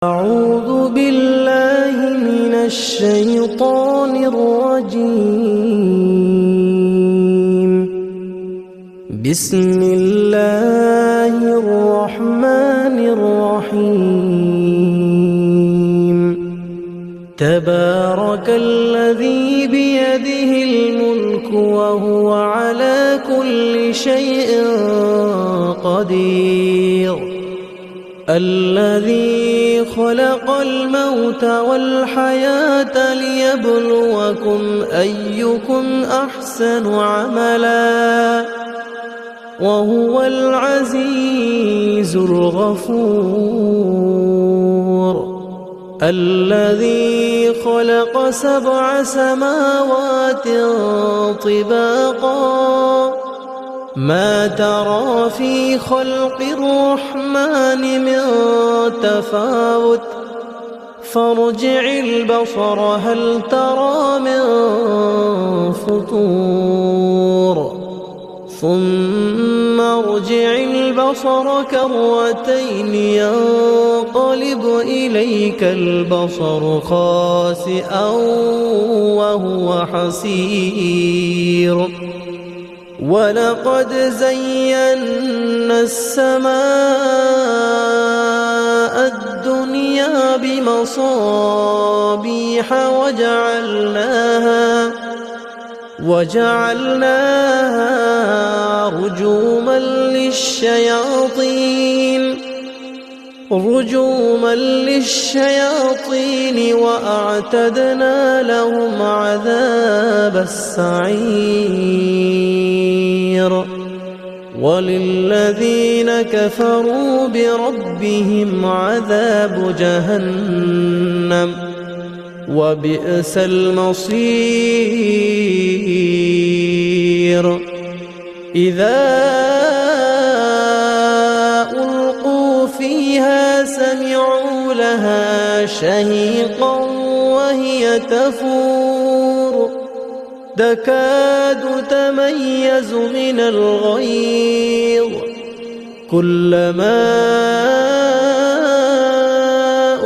أعوذ بالله من الشيطان الرجيم. بسم الله الرحمن الرحيم. تبارك الذي بيده الملك وهو على كل شيء قدير. الذي خلق الموت والحياة ليبلوكم أيكم أحسن عملا وهو العزيز الغفور. الذي خلق 7 سماوات طباقا ما ترى في خلق الرحمن من تفاوت فارجع البصر هل ترى من فطور ثم ارجع البصر كرتين ينقلب إليك البصر خاسئا وهو حسير. ولقد زينا السماء الدنيا بمصابيح وجعلناها رجوما للشياطين وأعتدنا لهم عذاب السعير. وللذين كفروا بربهم عذاب جهنم وبئس المصير. إذا ألقوا فيها سمعوا لها شهيقا وهي تفور تكاد تميز من الغيظ كلما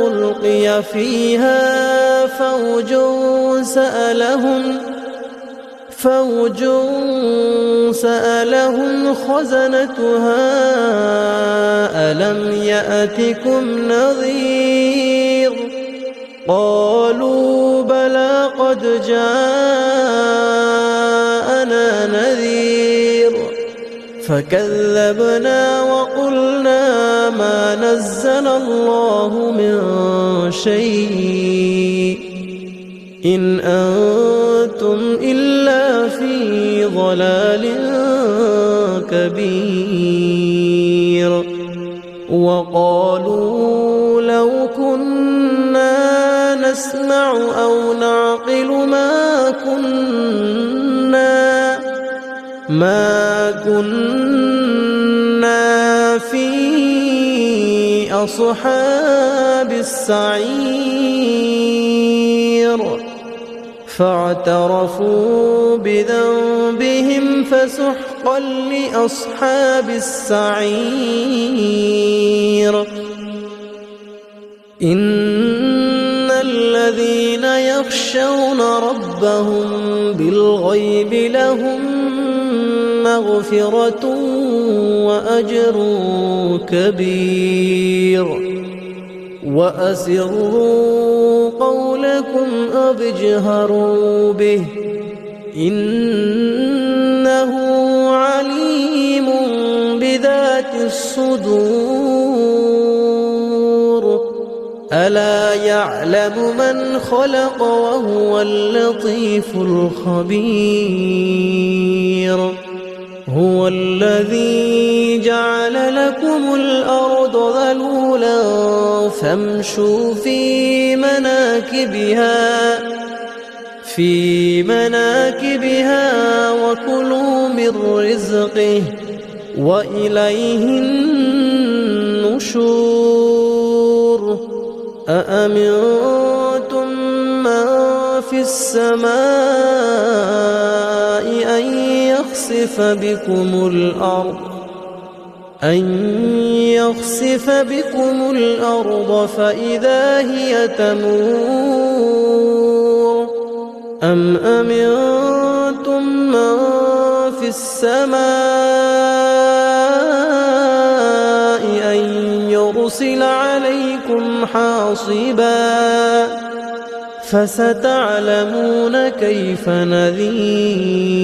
ألقي فيها فوج سألهم خزنتها ألم يأتكم نذير قالوا بلى قد جاءنا نذير فكذبنا وقلنا ما نزل الله من شيء إن أنتم إلا في ضلال كبير. وقالوا لو كنا نسمع أو نعقل ما كنا في أصحاب السعير. فاعترفوا بذنبهم فسحقا لأصحاب السعير. إن الذين يخشون ربهم بالغيب لهم مغفرة وأجر كبير. وأسروا قولكم أو اجهروا به إنه عليم بذات الصدور. ألا يعلم من خلق وهو اللطيف الخبير. هو الذي جعل لكم الأرض ذلولا فامشوا في مناكبها وكلوا من رزقه وإليه النشور. أأمنتم من في السماء أن يخسف بكم الأرض أن يخسف بكم الأرض فإذا هي تمور أم أمنتم من في السماء أن يرسل عليكم حاصبا فستعلمون كيف نذير